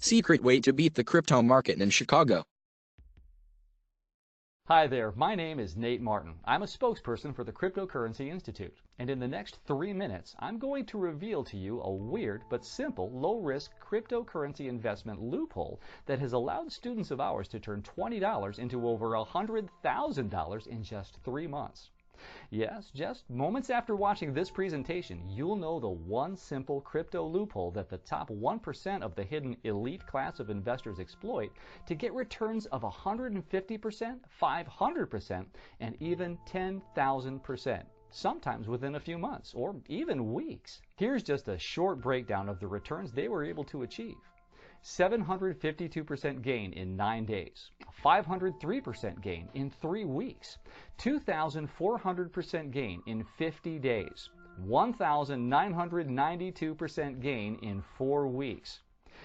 Secret way to beat the crypto market in Chicago. Hi there, my name is Nate Martin. I'm a spokesperson for the Cryptocurrency Institute, and in the next 3 minutes, I'm going to reveal to you a weird but simple, low-risk cryptocurrency investment loophole that has allowed students of ours to turn $20 into over $100,000 in just 3 months. Yes, just moments after watching this presentation, you'll know the one simple crypto loophole that the top 1% of the hidden elite class of investors exploit to get returns of 150%, 500%, and even 10,000%, sometimes within a few months or even weeks. Here's just a short breakdown of the returns they were able to achieve. 752% gain in 9 days, 503% gain in 3 weeks, 2,400% gain in 50 days, 1,992% gain in 4 weeks.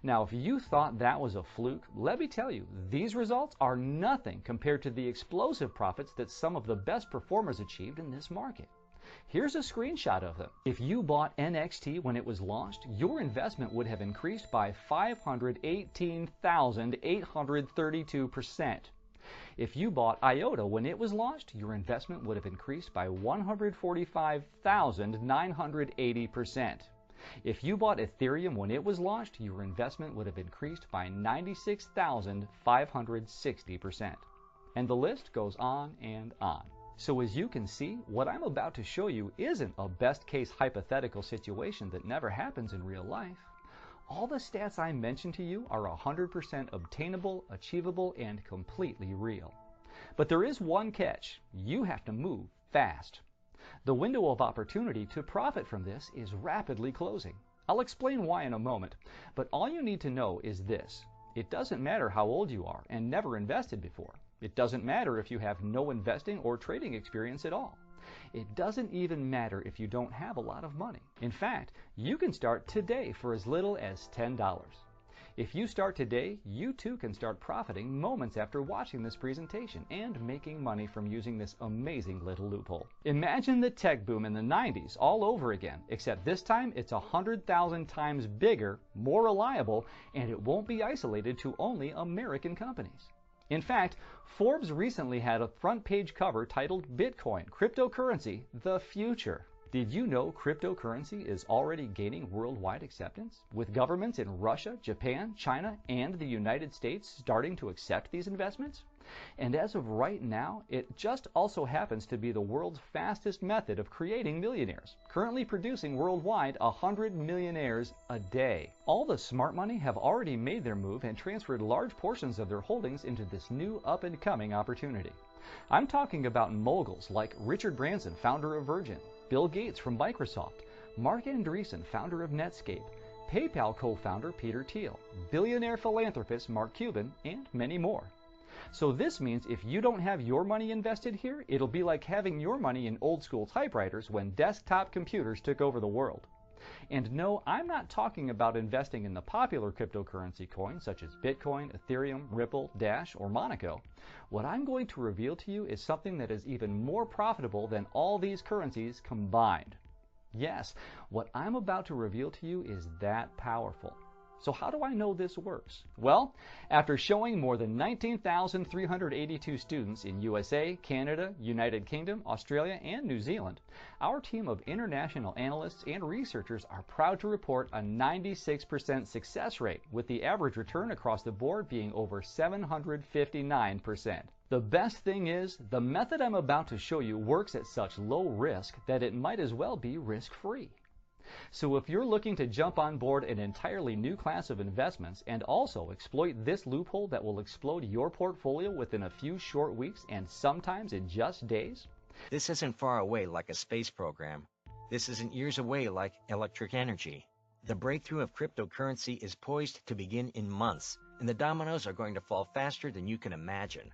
Now, if you thought that was a fluke, let me tell you, these results are nothing compared to the explosive profits that some of the best performers achieved in this market. Here's a screenshot of them. If you bought NXT when it was launched, your investment would have increased by 518,832%. If you bought IOTA when it was launched, your investment would have increased by 145,980%. If you bought Ethereum when it was launched, your investment would have increased by 96,560%. And the list goes on and on. So as you can see, what I'm about to show you isn't a best-case hypothetical situation that never happens in real life. All the stats I mentioned to you are 100% obtainable, achievable, and completely real. But there is one catch. You have to move fast. The window of opportunity to profit from this is rapidly closing. I'll explain why in a moment, but all you need to know is this. It doesn't matter how old you are and never invested before. It doesn't matter if you have no investing or trading experience at all. It doesn't even matter if you don't have a lot of money. In fact, you can start today for as little as $10. If you start today, you too can start profiting moments after watching this presentation and making money from using this amazing little loophole. Imagine the tech boom in the 90s all over again, except this time it's 100,000 times bigger, more reliable, and it won't be isolated to only American companies. In fact, Forbes recently had a front page cover titled Bitcoin, Cryptocurrency, the Future. Did you know cryptocurrency is already gaining worldwide acceptance, with governments in Russia, Japan, China, and the United States starting to accept these investments? And as of right now, it just also happens to be the world's fastest method of creating millionaires, currently producing worldwide 100 millionaires a day. All the smart money have already made their move and transferred large portions of their holdings into this new up-and-coming opportunity. I'm talking about moguls like Richard Branson, founder of Virgin, Bill Gates from Microsoft, Marc Andreessen, founder of Netscape, PayPal co-founder Peter Thiel, billionaire philanthropist Mark Cuban, and many more. So this means if you don't have your money invested here, it'll be like having your money in old school typewriters when desktop computers took over the world. And no, I'm not talking about investing in the popular cryptocurrency coins such as Bitcoin, Ethereum, Ripple, Dash, or Monaco. What I'm going to reveal to you is something that is even more profitable than all these currencies combined. Yes, what I'm about to reveal to you is that powerful. So how do I know this works? Well, after showing more than 19,382 students in USA, Canada, United Kingdom, Australia, and New Zealand, our team of international analysts and researchers are proud to report a 96% success rate, with the average return across the board being over 759%. The best thing is, the method I'm about to show you works at such low risk that it might as well be risk-free. So if you're looking to jump on board an entirely new class of investments and also exploit this loophole that will explode your portfolio within a few short weeks and sometimes in just days? This isn't far away like a space program. This isn't years away like electric energy. The breakthrough of cryptocurrency is poised to begin in months, and the dominoes are going to fall faster than you can imagine.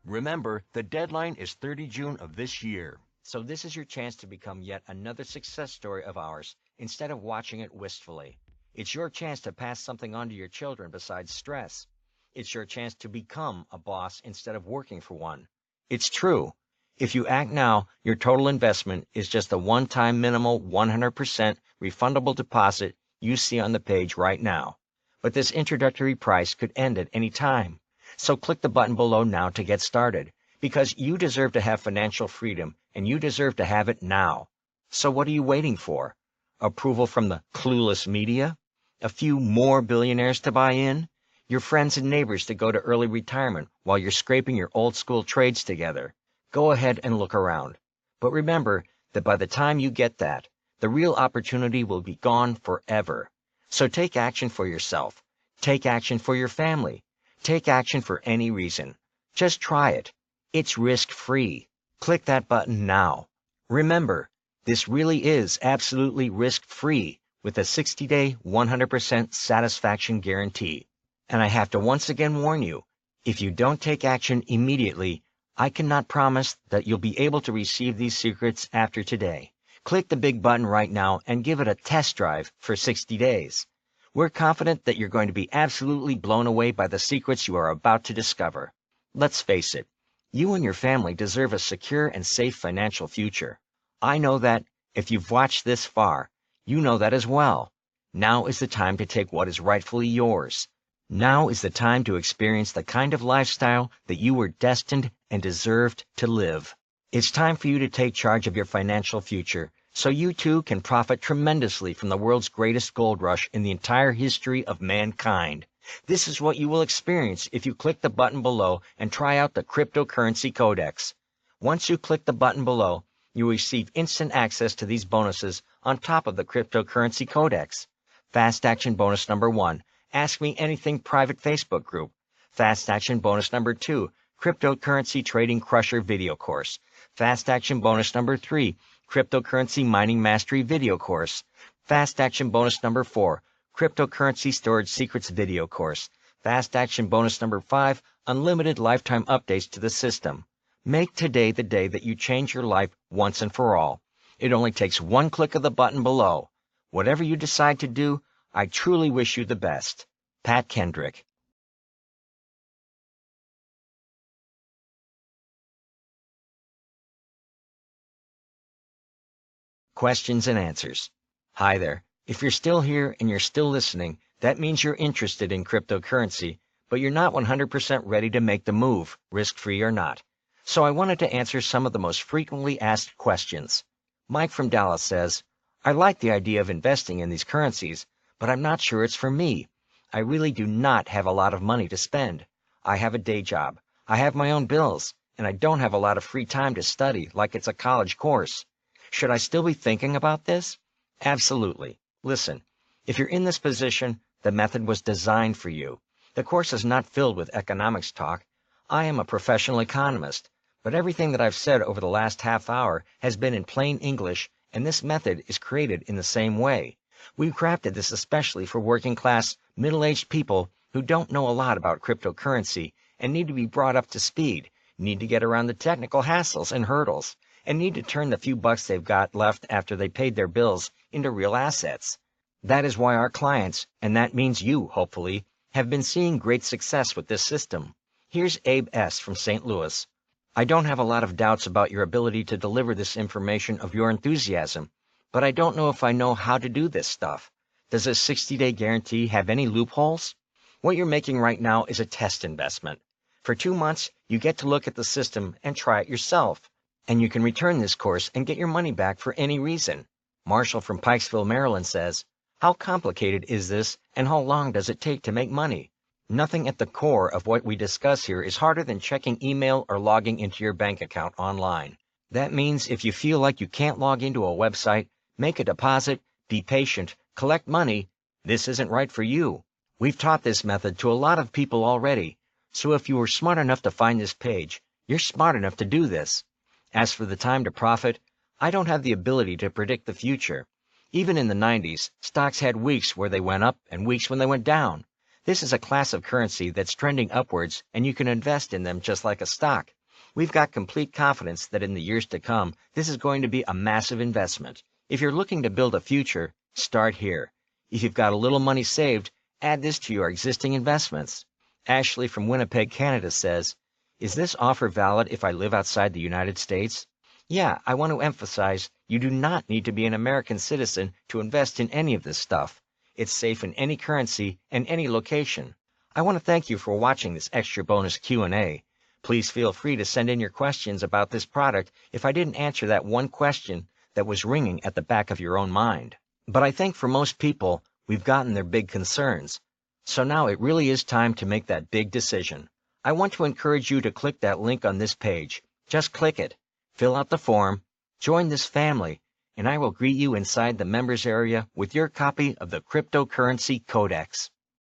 Remember, the deadline is 30 June of this year. So this is your chance to become yet another success story of ours, instead of watching it wistfully. It's your chance to pass something on to your children besides stress. It's your chance to become a boss instead of working for one. It's true. If you act now, your total investment is just the one-time minimal 100% refundable deposit you see on the page right now. but this introductory price could end at any time. So click the button below now to get started, because you deserve to have financial freedom, and you deserve to have it now. So what are you waiting for? Approval from the clueless media? A few more billionaires to buy in? Your friends and neighbors to go to early retirement while you're scraping your old school trades together? Go ahead and look around. But remember that by the time you get that, the real opportunity will be gone forever. So take action for yourself. Take action for your family. Take action for any reason. Just try it. It's risk-free. Click that button now. Remember, this really is absolutely risk-free with a 60-day, 100% satisfaction guarantee. And I have to once again warn you, if you don't take action immediately, I cannot promise that you'll be able to receive these secrets after today. Click the big button right now and give it a test drive for 60 days. We're confident that you're going to be absolutely blown away by the secrets you are about to discover. Let's face it, you and your family deserve a secure and safe financial future. I know that if you've watched this far, you know that as well. Now is the time to take what is rightfully yours. Now is the time to experience the kind of lifestyle that you were destined and deserved to live. It's time for you to take charge of your financial future so you too can profit tremendously from the world's greatest gold rush in the entire history of mankind. This is what you will experience if you click the button below and try out the Cryptocurrency Codex. Once you click the button below, you will receive instant access to these bonuses on top of the Cryptocurrency Codex. Fast Action Bonus number 1. Ask Me Anything private Facebook group. Fast Action Bonus number 2, Cryptocurrency Trading Crusher video course. Fast Action Bonus number 3, Cryptocurrency Mining Mastery video course. Fast Action Bonus number 4, Cryptocurrency Storage Secrets video course. Fast Action Bonus number 5, Unlimited Lifetime Updates to the system. Make today the day that you change your life once and for all. It only takes one click of the button below. Whatever you decide to do, I truly wish you the best. Pat Kendrick. Questions and answers. Hi there. If you're still here and you're still listening, that means you're interested in cryptocurrency, but you're not 100% ready to make the move, risk-free or not. So I wanted to answer some of the most frequently asked questions. Mike from Dallas says, I like the idea of investing in these currencies, but I'm not sure it's for me. I really do not have a lot of money to spend. I have a day job. I have my own bills, and I don't have a lot of free time to study like it's a college course. Should I still be thinking about this? Absolutely. Listen, if you're in this position, the method was designed for you. The course is not filled with economics talk. I am a professional economist, but everything that I've said over the last half hour has been in plain English, and this method is created in the same way. We've crafted this especially for working-class, middle-aged people who don't know a lot about cryptocurrency and need to be brought up to speed, need to get around the technical hassles and hurdles, and need to turn the few bucks they've got left after they paid their bills into real assets. That is why our clients, and that means you, hopefully, have been seeing great success with this system. Here's Abe S. from St. Louis. I don't have a lot of doubts about your ability to deliver this information of your enthusiasm, but I don't know if I know how to do this stuff. Does a 60-day guarantee have any loopholes? What you're making right now is a test investment. For 2 months, you get to look at the system and try it yourself. And you can return this course and get your money back for any reason. Marshall from Pikesville, Maryland says, how complicated is this and how long does it take to make money? Nothing at the core of what we discuss here is harder than checking email or logging into your bank account online. That means if you feel like you can't log into a website, make a deposit, be patient, collect money, this isn't right for you. We've taught this method to a lot of people already, so if you were smart enough to find this page, you're smart enough to do this. As for the time to profit, I don't have the ability to predict the future. Even in the 90s, stocks had weeks where they went up and weeks when they went down. This is a class of currency that's trending upwards, and you can invest in them just like a stock. We've got complete confidence that in the years to come, this is going to be a massive investment. If you're looking to build a future, start here. If you've got a little money saved, add this to your existing investments. Ashley from Winnipeg, Canada says, is this offer valid if I live outside the United States? Yeah, I want to emphasize you do not need to be an American citizen to invest in any of this stuff. It's safe in any currency and any location. I want to thank you for watching this extra bonus Q&A. Please feel free to send in your questions about this product if I didn't answer that one question that was ringing at the back of your own mind. But I think for most people, we've gotten their big concerns. So now it really is time to make that big decision. I want to encourage you to click that link on this page. Just click it, fill out the form, join this family, and I will greet you inside the members area with your copy of the Cryptocurrency Codex.